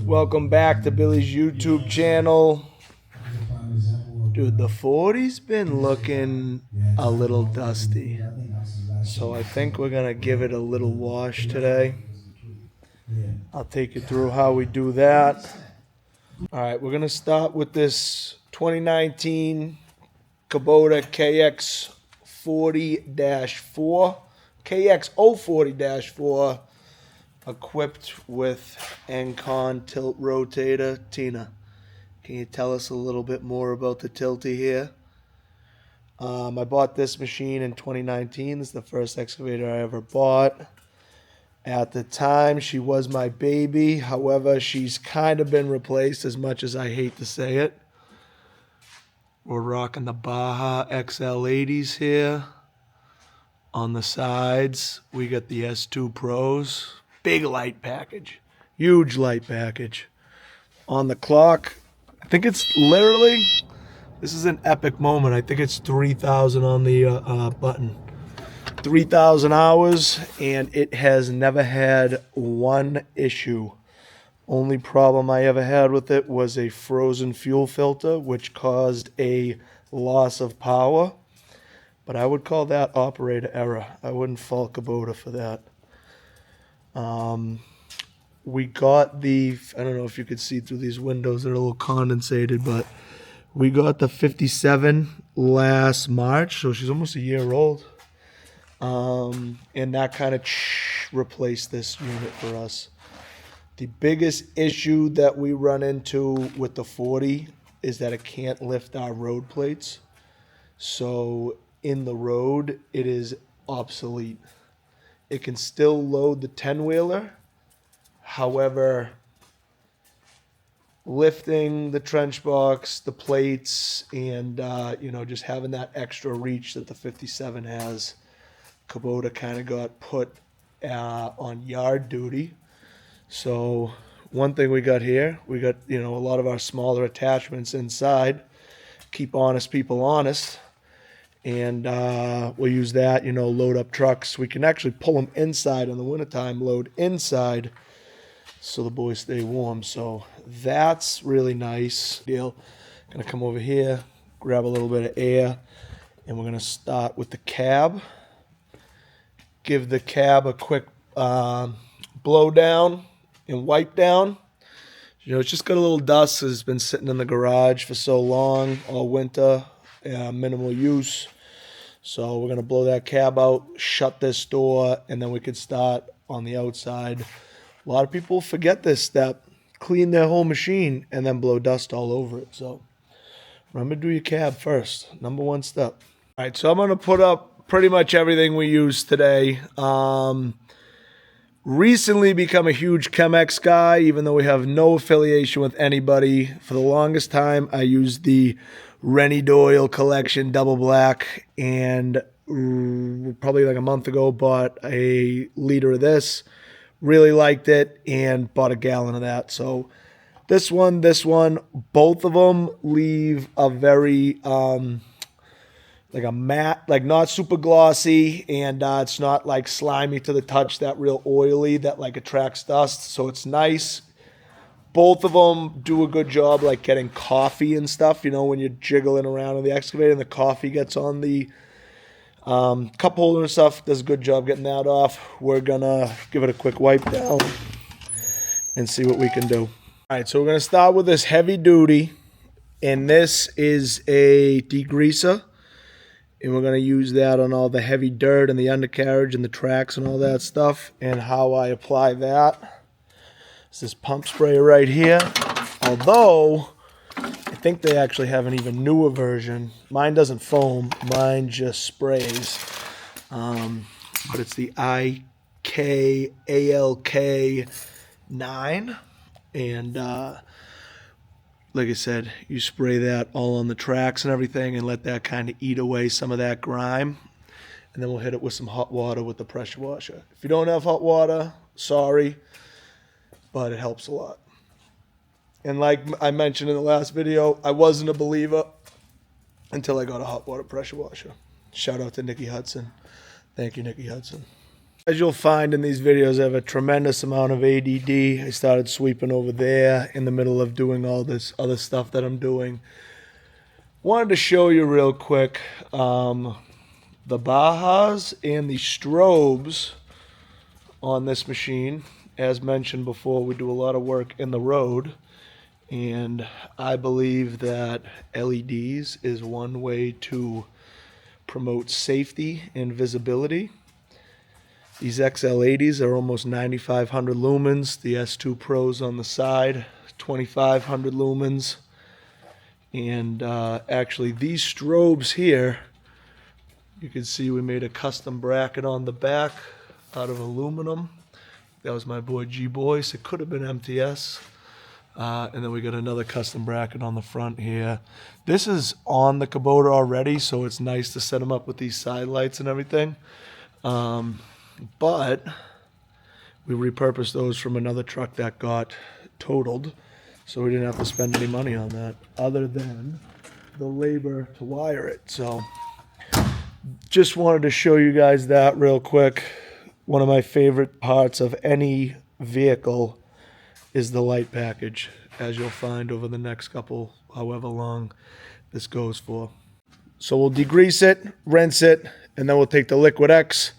Welcome back to Billy's YouTube channel. Dude, the 40's been looking a little dusty. So I think we're going to give it a little wash today. I'll take you through how we do that. Alright, we're going to start with this 2019 Kubota KX040-4 KX040-4 equipped with Engcon Tiltrotator. Tina, can you tell us a little bit more about the Tilty here? I bought this machine in 2019. This is the first excavator I ever bought. At the time, she was my baby. However, she's kind of been replaced, as much as I hate to say it. We're rocking the Baja XL80s here. On the sides, we got the S2 Pros. Big light package. Huge light package. On the clock, I think it's literally, this is an epic moment. I think it's 3,000 on the button. 3,000 hours, and it has never had one issue. Only problem I ever had with it was a frozen fuel filter, which caused a loss of power. But I would call that operator error. I wouldn't fault Kubota for that. We got the, I don't know if you could see through these windows, they're a little condensated, but we got the 57 last March, so she's almost a year old. And that kind of replaced this unit for us. The biggest issue that we run into with the 40 is that it can't lift our road plates. So in the road, it is obsolete. It can still load the 10-wheeler. However, lifting the trench box, the plates, and just having that extra reach that the 57 has, Kubota kind of got put on yard duty. So one thing we got here, we got a lot of our smaller attachments inside. Keep honest people honest. And we'll use that, load up trucks. We can actually pull them inside in the wintertime, load inside, so the boys stay warm. So that's really nice deal. Gonna come over here, grab a little bit of air, and we're gonna start with the cab. Give the cab a quick blow down and wipe down. It's just got a little dust. It's been sitting in the garage for so long, all winter, minimal use. So we're going to blow that cab out, shut this door, and then we could start on the outside. A lot of people forget this step, clean their whole machine, and then blow dust all over it. So remember to do your cab first. Number one step. All right, so I'm going to put up pretty much everything we use today. Recently become a huge Chemex guy, even though we have no affiliation with anybody. For the longest time, I used the Rennie Doyle collection double black, and probably like a month ago bought a liter of this. Really liked it and bought a gallon of that. So this one, both of them leave a very like a matte, like not super glossy, and it's not like slimy to the touch, that real oily that like attracts dust. So it's nice. Both of them do a good job like getting coffee and stuff, when you're jiggling around in the excavator and the coffee gets on the cup holder and stuff. Does a good job getting that off. We're gonna give it a quick wipe down and see what we can do. All right, so we're gonna start with this heavy duty, and this is a degreaser. And we're going to use that on all the heavy dirt and the undercarriage and the tracks and all that stuff. And how I apply that is this pump sprayer right here. Although, I think they actually have an even newer version. Mine doesn't foam. Mine just sprays. But it's the IKALK9. And like I said, you spray that all on the tracks and everything and let that kind of eat away some of that grime. And then we'll hit it with some hot water with the pressure washer. If you don't have hot water, sorry, but it helps a lot. And like I mentioned in the last video, I wasn't a believer until I got a hot water pressure washer. Shout out to Nikki Hudson. Thank you, Nikki Hudson. As you'll find in these videos, I have a tremendous amount of ADD. I started sweeping over there in the middle of doing all this other stuff that I'm doing. Wanted to show you real quick the Bajas and the strobes on this machine. As mentioned before, we do a lot of work in the road, and I believe that LEDs is one way to promote safety and visibility. These XL80s are almost 9,500 lumens. The S2 Pros on the side, 2,500 lumens. And actually these strobes here, you can see we made a custom bracket on the back out of aluminum. That was my boy G-Boyce. It could have been MTS. And then we got another custom bracket on the front here. This is on the Kubota already, so it's nice to set them up with these side lights and everything. But we repurposed those from another truck that got totaled, so we didn't have to spend any money on that other than the labor to wire it. So just wanted to show you guys that real quick. One of my favorite parts of any vehicle is the light package, as you'll find over the next couple, however long this goes for. So we'll degrease it, rinse it, and then we'll take the Liquid X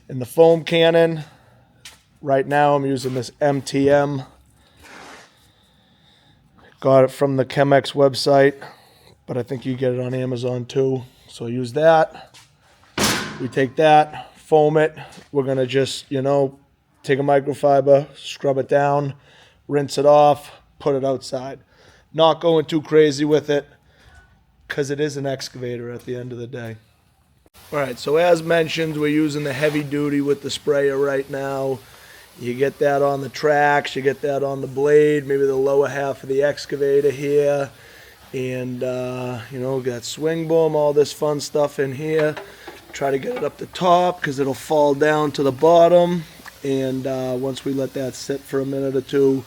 and the foam cannon. Right now I'm using this MTM. Got it from the Chemex website, but I think you get it on Amazon too. So use that. We take that, foam it. We're gonna just, take a microfiber, scrub it down, rinse it off, put it outside. Not going too crazy with it, because it is an excavator at the end of the day. All right, so as mentioned, we're using the heavy duty with the sprayer right now. You get that on the tracks, you get that on the blade, maybe the lower half of the excavator here. And, got swing boom, all this fun stuff in here. Try to get it up the top because it'll fall down to the bottom. And once we let that sit for a minute or two,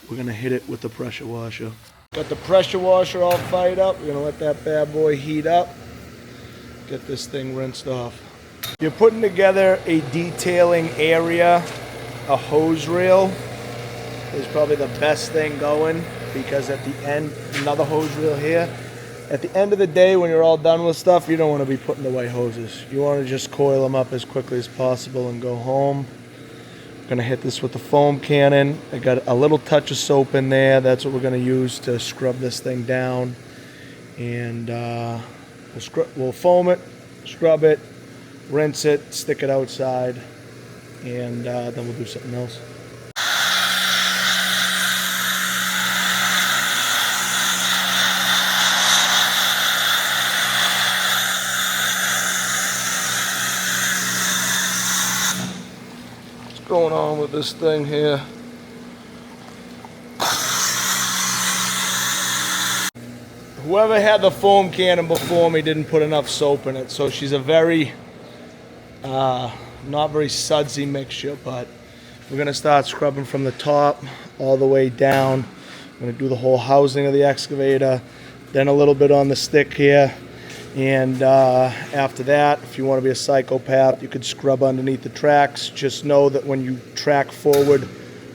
we're going to hit it with the pressure washer. Got the pressure washer all fired up. We're going to let that bad boy heat up. Get this thing rinsed off. You're putting together a detailing area. A hose reel is probably the best thing going, because at the end, another hose reel here. At the end of the day, when you're all done with stuff, you don't want to be putting away hoses. You want to just coil them up as quickly as possible and go home. I'm going to hit this with the foam cannon. I got a little touch of soap in there. That's what we're going to use to scrub this thing down. And we'll foam it, scrub it, rinse it, stick it outside, and then we'll do something else. What's going on with this thing here? Whoever had the foam cannon before me didn't put enough soap in it, so she's a very, not very sudsy mixture, but we're gonna start scrubbing from the top all the way down. I'm gonna do the whole housing of the excavator, then a little bit on the stick here, and after that, if you want to be a psychopath, you could scrub underneath the tracks. Just know that when you track forward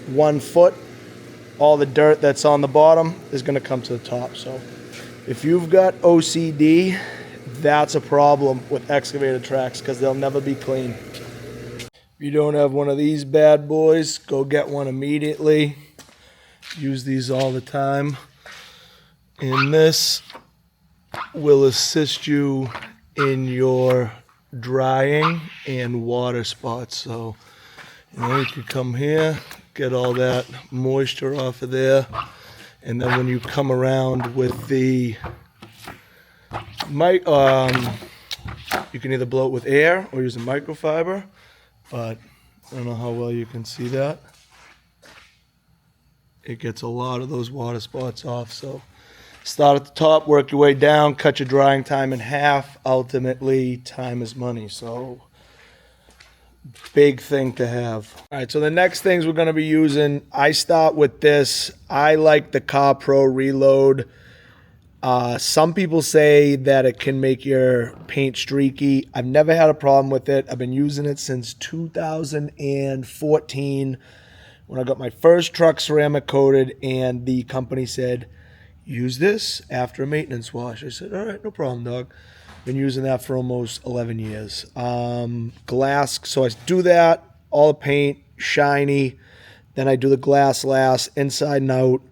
1 foot, all the dirt that's on the bottom is gonna come to the top. So if you've got OCD, that's a problem with excavator tracks, because they'll never be clean. If you don't have one of these bad boys, go get one immediately. Use these all the time. And this will assist you in your drying and water spots. So, you can come here, get all that moisture off of there. And then when you come around with the mic, you can either blow it with air or use a microfiber, but I don't know how well you can see that. It gets a lot of those water spots off. So start at the top, work your way down, cut your drying time in half. Ultimately, time is money. So big thing to have. All right, so the next things we're going to be using, I start with this. I like the Car Pro Reload Some people say that it can make your paint streaky. I've never had a problem with it. I've been using it since 2014 when I got my first truck ceramic coated, and the company said, use this after a maintenance wash. I said, all right, no problem, dog. Been using that for almost 11 years. Glass, so I do that, all the paint, shiny. Then I do the glass last, inside and out.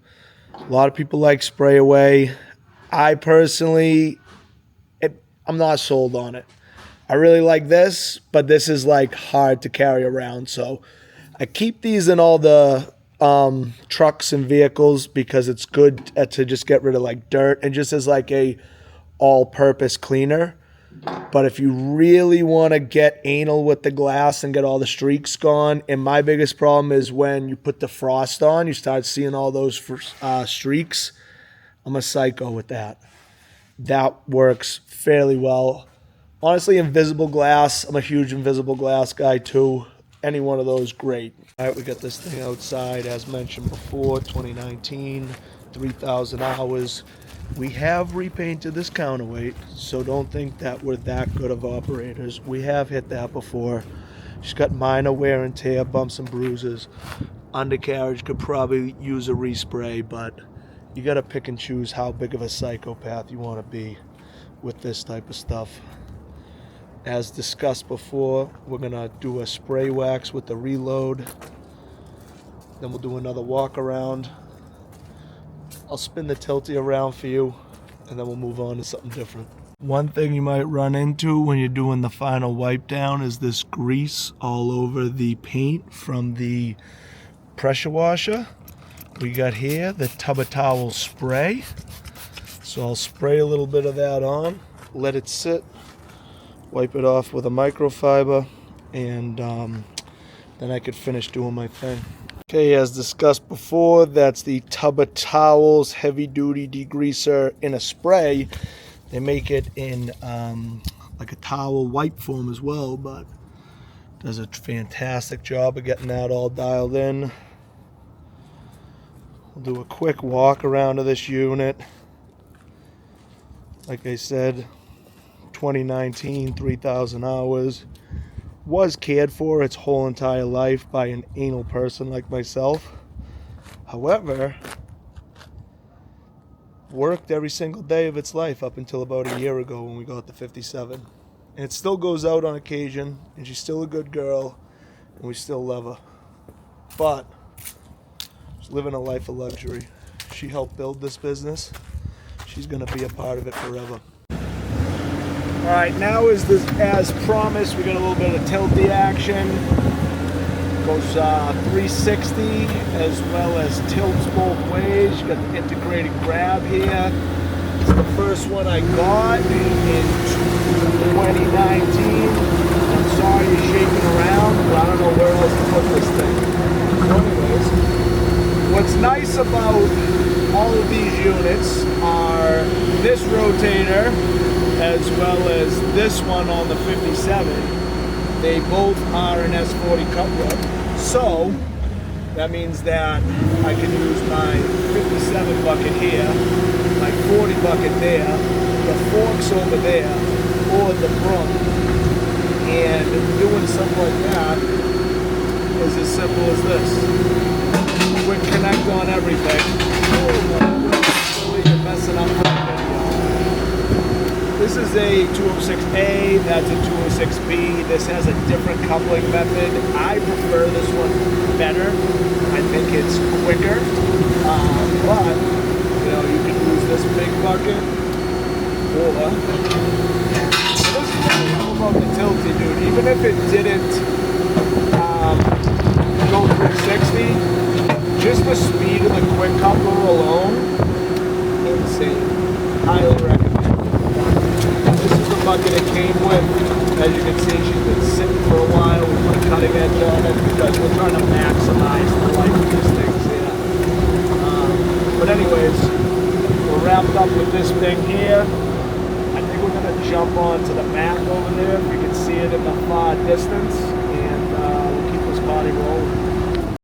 A lot of people like spray away. I personally, I'm not sold on it. I really like this, but this is like hard to carry around. So I keep these in all the trucks and vehicles because it's good to just get rid of like dirt and just as like a all-purpose cleaner. But if you really want to get anal with the glass and get all the streaks gone, and my biggest problem is when you put the frost on, you start seeing all those streaks. I'm a psycho with that. That works fairly well. Honestly, invisible glass, I'm a huge invisible glass guy too. Any one of those, great. All right, we got this thing outside, as mentioned before, 2019, 3,000 hours. We have repainted this counterweight, so don't think that we're that good of operators. We have hit that before. She's got minor wear and tear, bumps and bruises. Undercarriage could probably use a respray, but you got to pick and choose how big of a psychopath you want to be with this type of stuff. As discussed before, we're going to do a spray wax with the reload. Then we'll do another walk around. I'll spin the tilty around for you, and then we'll move on to something different. One thing you might run into when you're doing the final wipe down is this grease all over the paint from the pressure washer. We got here the tub of towel spray. So I'll spray a little bit of that on, let it sit, wipe it off with a microfiber, and then I could finish doing my thing. Okay, as discussed before, that's the tub of towels heavy duty degreaser in a spray. They make it in like a towel wipe form as well, but does a fantastic job of getting that all dialed in. We'll do a quick walk around of this unit. Like I said, 2019, 3,000 hours. Was cared for its whole entire life by an anal person like myself. However, worked every single day of its life up until about a year ago when we got the 57. And it still goes out on occasion, and she's still a good girl, and we still love her. But she's living a life of luxury. She helped build this business. She's going to be a part of it forever. All right, now is this, as promised, we got a little bit of tilty action. Goes 360 as well as tilts both ways. You got the integrated grab here. It's the first one I got in 2019. I'm sorry you're shaking around, but I don't know where else to put this thing. So anyways, what's nice about all of these units are this rotator as well as this one on the 57. They both are an S40 coupler. So that means that I can use my 57 bucket here, my 40 bucket there, the forks over there, or the broom. And doing something like that is as simple as this. Quick connect on everything. Oh, you're messing up the video. This is a 206A, that's a 206B. This has a different coupling method. I prefer this one better. I think it's quicker. But, you know, you can use this big bucket or this is what I love about the tilty, dude. Even if it didn't go 360, just the speed of the quick coupler alone, insane. Highly recommend. Bucket it came with. As you can see, she's been sitting for a while. We put a cutting edge on it because we're trying to maximize the life of these things here. But anyways, we're wrapped up with this thing here. I think we're going to jump onto the mat over there if you can see it in the far distance, and we'll keep this body rolling.